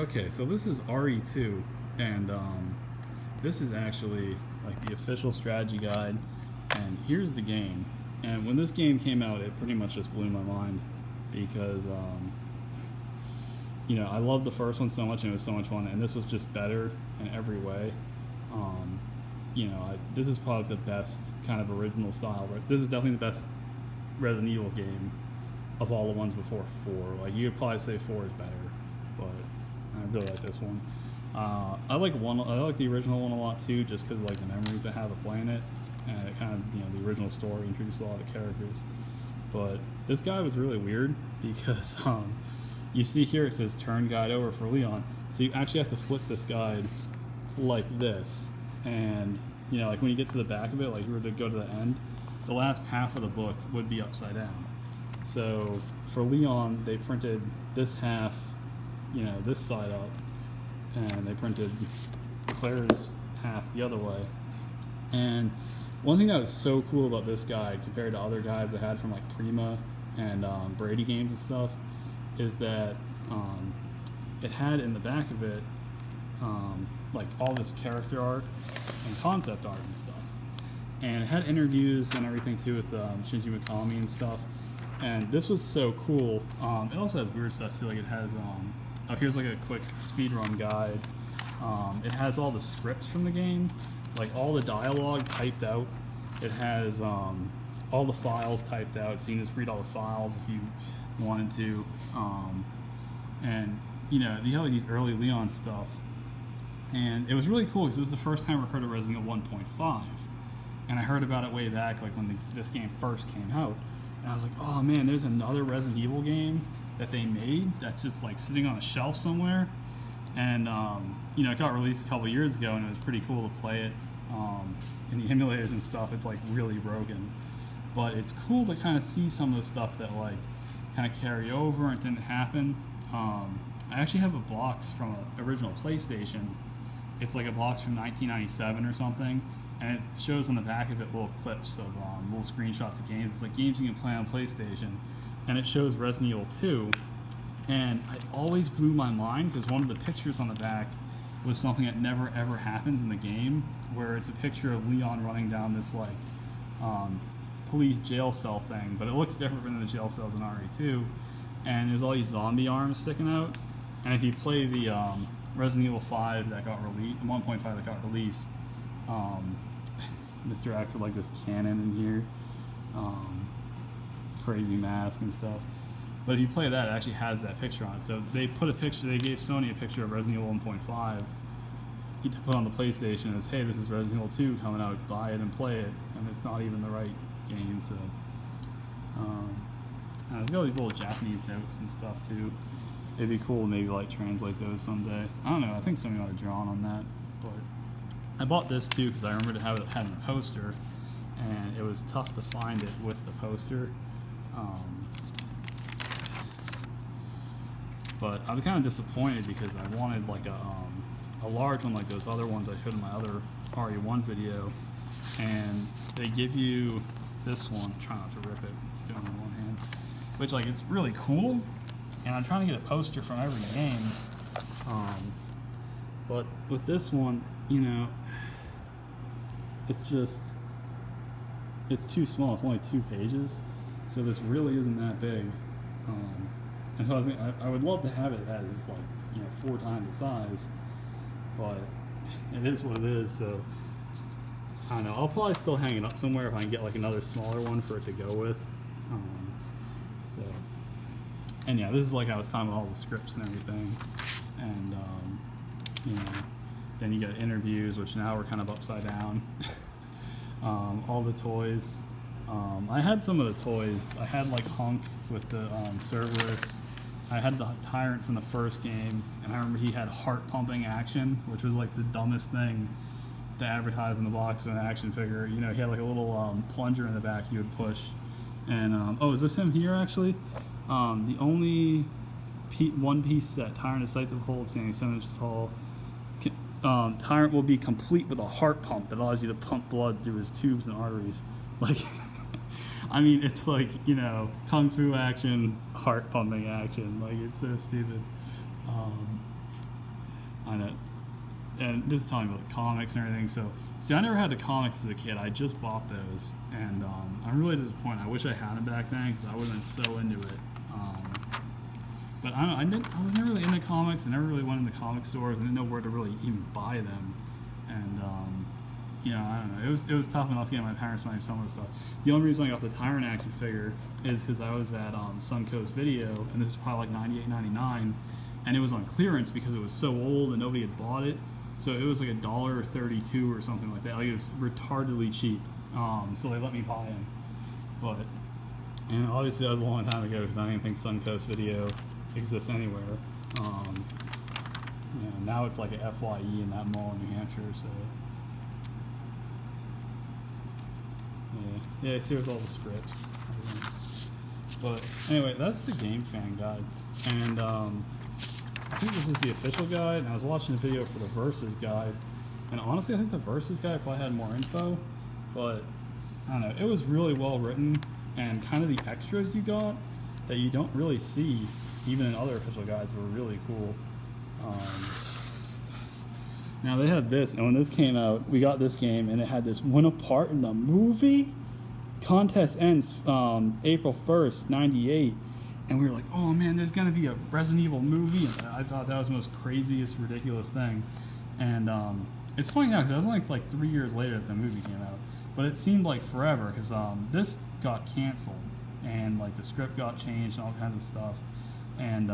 Okay, so this is RE2, and this is actually like the official strategy guide. And here's the game. And when this game came out, it pretty much just blew my mind because I loved the first one so much, and it was so much fun. And this was just better in every way. Um, this is probably the best kind of original style. This is definitely the best Resident Evil game of all the ones before 4. Like, you could probably say 4 is better, but I really like this one. I like the original one a lot too, just because like the memories I have of playing it, and it kind of the original story introduced a lot of characters. But this guy was really weird because you see here it says turn guide over for Leon, so you actually have to flip this guide like this, and like when you get to the back of it, like you were to go to the end, the last half of the book would be upside down. So for Leon, they printed this half, this side up, and they printed Claire's half the other way. And one thing that was so cool about this guide compared to other guides I had from like Prima and Brady games and stuff is that it had in the back of it like all this character art and concept art and stuff. And it had interviews and everything too with Shinji Mikami and stuff. And this was so cool. It also has weird stuff too. Like it has here's like a quick speedrun guide. It has all the scripts from the game, like all the dialogue typed out. It has all the files typed out, so you can just read all the files if you wanted to. And you have like these early Leon stuff. And it was really cool because this was the first time I heard of Resident Evil 1.5. And I heard about it way back, like when this game first came out. And I was like, oh man, there's another Resident Evil game that they made that's just like sitting on a shelf somewhere. And it got released a couple years ago, and it was pretty cool to play it in the emulators and stuff. It's like really broken, but it's cool to kind of see some of the stuff that like kind of carry over and didn't happen. I actually have a box from an original PlayStation. It's like a box from 1997 or something, and it shows on the back of it little clips of little screenshots of games. It's like games you can play on PlayStation, and it shows Resident Evil 2. And it always blew my mind because one of the pictures on the back was something that never ever happens in the game, where it's a picture of Leon running down this like police jail cell thing, but it looks different than the jail cells in RE2. And there's all these zombie arms sticking out. And if you play the Resident Evil 5 that got released, 1.5 that got released, Mr. X had like this cannon in here, this crazy mask and stuff. But if you play that, it actually has that picture on it. So they gave Sony a picture of Resident Evil 1.5 to put on the PlayStation as, hey, this is Resident Evil 2 coming out, buy it and play it. And it's not even the right game, so. There's got all these little Japanese notes and stuff too. It'd be cool to maybe like translate those someday. I don't know, I think somebody ought to draw on that. But I bought this too because I remember to have it had a poster, and it was tough to find it with the poster. But I was kind of disappointed because I wanted like a large one like those other ones I showed in my other RE1 video, and they give you this one. Try not to rip it, do it on one hand, which like it's really cool, and I'm trying to get a poster from every game. But with this one, it's too small. It's only 2 pages, so this really isn't that big. And I would love to have it as like 4 times the size, but it is what it is. So I don't know. I'll probably still hang it up somewhere if I can get like another smaller one for it to go with. And yeah, this is like I was talking about all the scripts and everything, and then you get interviews, which now we're kind of upside down. All the toys. I had some of the toys. I had like Hunk with the Cerberus. I had the Tyrant from the first game, and I remember he had heart pumping action, which was like the dumbest thing to advertise in the box of an action figure. He had like a little plunger in the back you would push. And oh, is this him here actually? The only one-piece set, Tyrant is sight to behold, standing 7 inches tall. Tyrant will be complete with a heart pump that allows you to pump blood through his tubes and arteries. Like, I mean, it's like, kung fu action, heart pumping action. Like, it's so stupid. on it. And this is talking about the comics and everything. So, see, I never had the comics as a kid. I just bought those, and I'm really disappointed. I wish I had them back then because I would have been so into it. But I don't know, I was never really into comics. I never really went into comic stores. I didn't know where to really even buy them, and you know, I don't know. It was tough enough getting my parents to buy some of the stuff. The only reason I got the Tyrant action figure is because I was at Suncoast Video, and this is probably like $98, $99, and it was on clearance because it was so old and nobody had bought it. So it was like $1.32 or something like that. Like, it was retardedly cheap. So they let me buy him. But, and obviously that was a long time ago because I didn't think Suncoast Video exists anywhere. You know, now it's like a FYE in that mall in New Hampshire. So yeah, here's all the scripts. But anyway, that's the Gamefan guide, and I think this is the official guide, and I was watching the video for the Versus guide, and honestly I think the Versus guide probably had more info, but I don't know, it was really well written, and kind of the extras you got that you don't really see even in other official guides were really cool. Now they had this, and when this came out, we got this game, and it had this win a part in the movie. Contest ends April 1st, 98. And we were like, oh man, there's going to be a Resident Evil movie. And I thought that was the most craziest, ridiculous thing. And it's funny now, because it was only like 3 years later that the movie came out. But it seemed like forever, because this got canceled. And like the script got changed and all kinds of stuff. And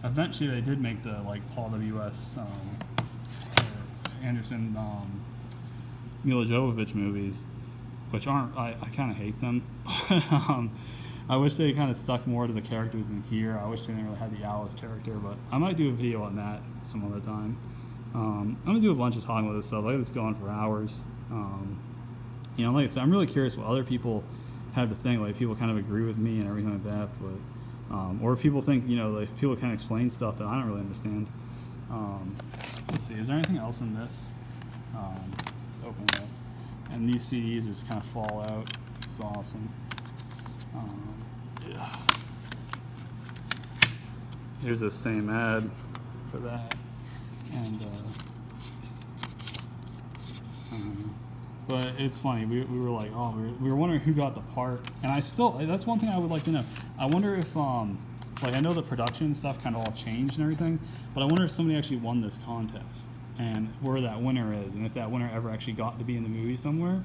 eventually they did make the like Paul W.S. Anderson, Mila Jovovich movies, which aren't, I kind of hate them. I wish they kind of stuck more to the characters in here. I wish they didn't really have the Alice character, but I might do a video on that some other time. I'm going to do a bunch of talking about this stuff. I could just go on for hours. You know, like I said, I'm really curious what other people have to think. Like, people kind of agree with me and everything like that, but or people think, you know, like people can explain stuff that I don't really understand. Let's see, is there anything else in this? Let's open it up. And these CDs just kind of fall out. It's awesome. Yeah. Here's the same ad for that. And but it's funny, we were like, oh, we were wondering who got the part, and I still, that's one thing I would like to know. I wonder if like, I know the production stuff kind of all changed and everything, but I wonder if somebody actually won this contest and where that winner is, and if that winner ever actually got to be in the movie somewhere.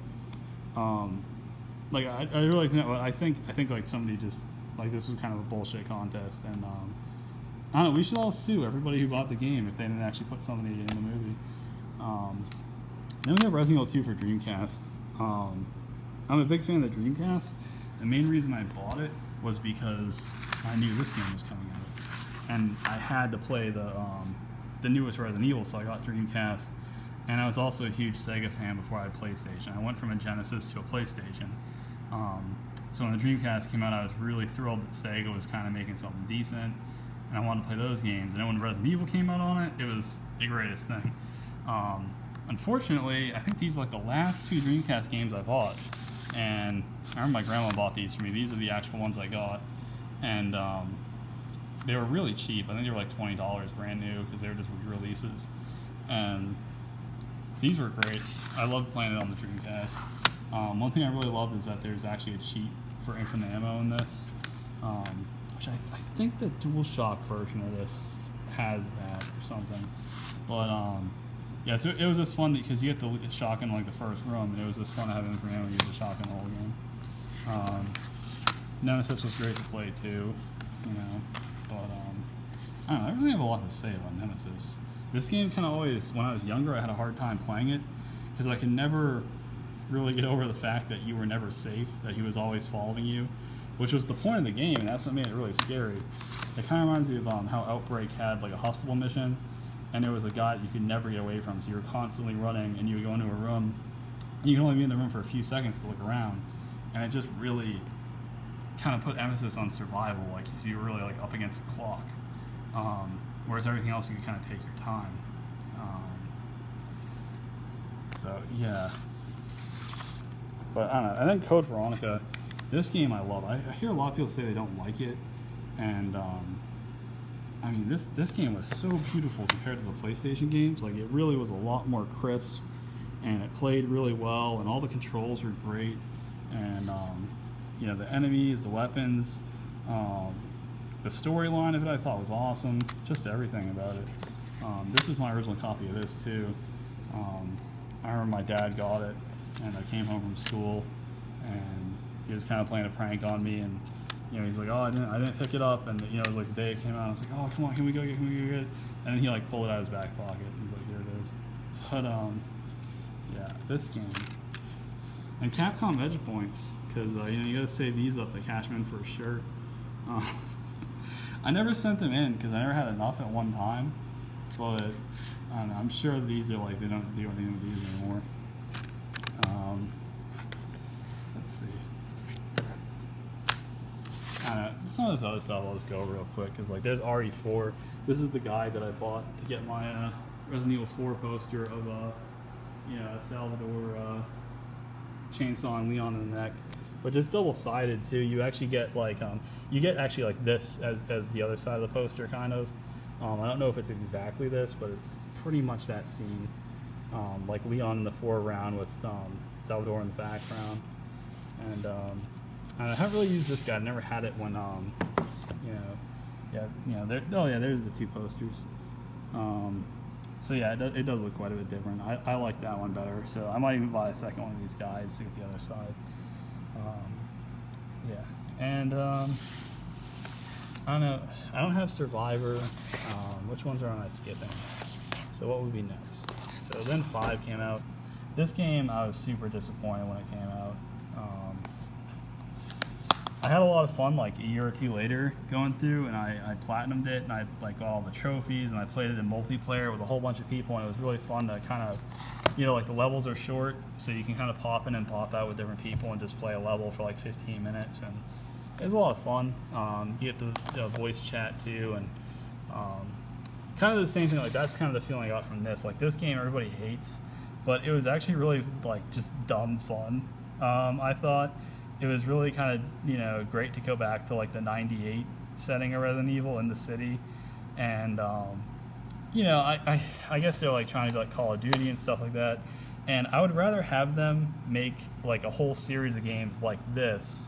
Like, I'd really like to know. I think like somebody just, like, this was kind of a bullshit contest, and I don't know, we should all sue everybody who bought the game if they didn't actually put somebody in the movie. Then we have Resident Evil 2 for Dreamcast. I'm a big fan of the Dreamcast. The main reason I bought it was because I knew this game was coming out, and I had to play the newest Resident Evil, so I got Dreamcast. And I was also a huge Sega fan before I had PlayStation. I went from a Genesis to a PlayStation. So when the Dreamcast came out, I was really thrilled that Sega was kind of making something decent, and I wanted to play those games. And then when Resident Evil came out on it, it was the greatest thing. Unfortunately, I think these are like the last 2 Dreamcast games I bought. And I remember my grandma bought these for me. These are the actual ones I got. And they were really cheap. I think they were like $20 brand new because they were just re-releases. And these were great. I loved playing it on the Dreamcast. One thing I really loved is that there's actually a cheat for infinite ammo in this, which I think the DualShock version of this has that or something. But yeah, so it was just fun because you get the shotgun like the first room, and it was just fun to have infinite ammo use the shotgun the whole game. Nemesis was great to play too, you know. But I don't know. I really have a lot to say about Nemesis. This game kind of always, when I was younger, I had a hard time playing it because I could never really get over the fact that you were never safe, that he was always following you, which was the point of the game, and that's what made it really scary. It kind of reminds me of how Outbreak had like a hospital mission, and there was a guy that you could never get away from, so you were constantly running, and you would go into a room, and you could only be in the room for a few seconds to look around, and it just really kind of put emphasis on survival, like, so you were really like up against a clock. Whereas everything else you can kind of take your time. So yeah. But I don't know. And then Code Veronica, this game I love. I hear a lot of people say they don't like it, and I mean, this game was so beautiful compared to the PlayStation games. Like, it really was a lot more crisp, and it played really well, and all the controls were great. And you know, the enemies, the weapons, the storyline of it, I thought was awesome. Just everything about it. This is my original copy of this too. I remember my dad got it, and I came home from school, and he was kind of playing a prank on me, and you know, he's like, oh, I didn't pick it up, and you know, it was like the day it came out, I was like, oh, come on, can we go get it? And then he like pulled it out of his back pocket. He's like, here it is. But yeah, this game. And Capcom Edge points, because you know, you gotta save these up to cash them in for a shirt. I never sent them in because I never had enough at one time, but I don't know, I'm sure these are like, they don't do anything with these anymore. Let's see. Some of this other stuff I'll just go real quick, because like there's RE4. This is the guy that I bought to get my Resident Evil 4 poster of you know, Salvador chainsaw and Leon in the neck, but just double-sided too. You actually get like you get actually like this as the other side of the poster, kind of. I don't know if it's exactly this, but it's pretty much that scene. Like Leon in the foreground with Salvador in the background, and I haven't really used this guy. I've never had it when you know, there's the two posters. So yeah, it does look quite a bit different. I like that one better, so I might even buy a second one of these guys to get the other side. Yeah, and I don't know. I don't have Survivor. Which ones am I skipping? So what would be next? So then 5 came out. This game I was super disappointed when it came out. I had a lot of fun like a year or two later going through, and I platinumed it, and I like got all the trophies, and I played it in multiplayer with a whole bunch of people, and it was really fun to kind of, you know, like the levels are short, so you can kind of pop in and pop out with different people and just play a level for like 15 minutes, and it was a lot of fun. You get the voice chat too, and kind of the same thing. Like that's kind of the feeling I got from this. Like this game everybody hates, but it was actually really like just dumb fun. I thought it was really kind of, you know, great to go back to like the 98 setting of Resident Evil in the city, and you know, I guess they're like trying to do like Call of Duty and stuff like that, and I would rather have them make like a whole series of games like this,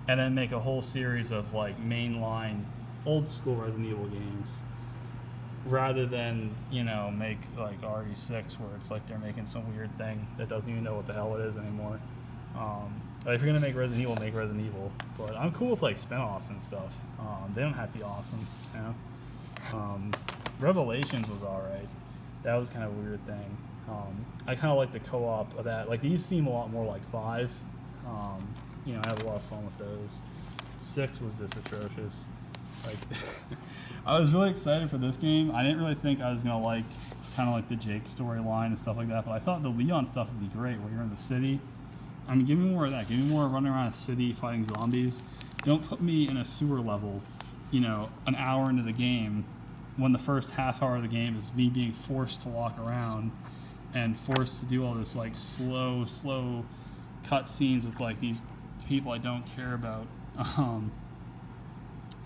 and then make a whole series of like mainline old school Resident Evil games, rather than, you know, make like RE6 where it's like they're making some weird thing that doesn't even know what the hell it is anymore. If you're gonna make Resident Evil, make Resident Evil. But I'm cool with like spin-offs and stuff. They don't have to be awesome, you know. Revelations was alright. That was kind of a weird thing. I kind of like the co-op of that. Like these seem a lot more like 5. You know, I have a lot of fun with those. 6 was just atrocious. Like, I was really excited for this game. I didn't really think I was gonna like kind of like the Jake storyline and stuff like that, but I thought the Leon stuff would be great, where you're in the city. I mean, give me more of that. Give me more running around a city fighting zombies. Don't put me in a sewer level, you know, an hour into the game, when the first half hour of the game is me being forced to walk around and forced to do all this like slow cut scenes with like these people I don't care about.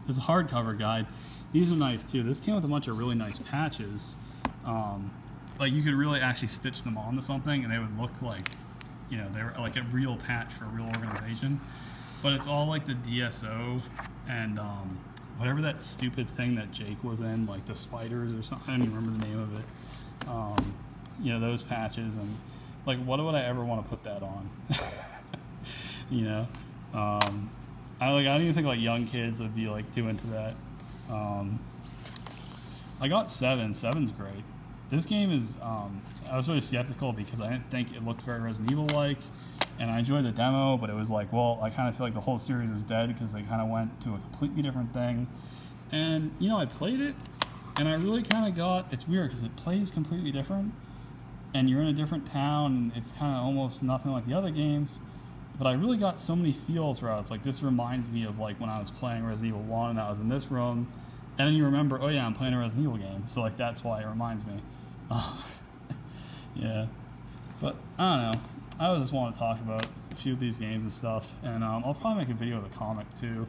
There's a hardcover guide. These are nice too. This came with a bunch of really nice patches. Like you could really actually stitch them onto something and they would look like, you know, they were like a real patch for a real organization. But it's all like the DSO and whatever that stupid thing that Jake was in, like the spiders or something. I don't even remember the name of it. You know, those patches, and like, what would I ever want to put that on? You know, I don't even think like young kids would be like too into that. I got 7. 7's great. This game is, I was really skeptical because I didn't think it looked very Resident Evil-like, and I enjoyed the demo, but it was like, well, I kind of feel like the whole series is dead because they kind of went to a completely different thing. And, you know, I played it, and I really kind of got, it's weird because it plays completely different, and you're in a different town, and it's kind of almost nothing like the other games, but I really got so many feels where I was like, this reminds me of like when I was playing Resident Evil 1 and I was in this room, and then you remember, oh yeah, I'm playing a Resident Evil game, so like that's why it reminds me. Yeah, but I don't know. I just want to talk about a few of these games and stuff, and I'll probably make a video of the comic too,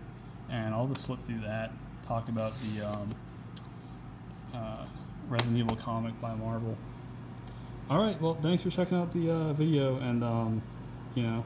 and I'll just flip through that, talk about Resident Evil comic by Marvel. All right, well, thanks for checking out the video, and you know,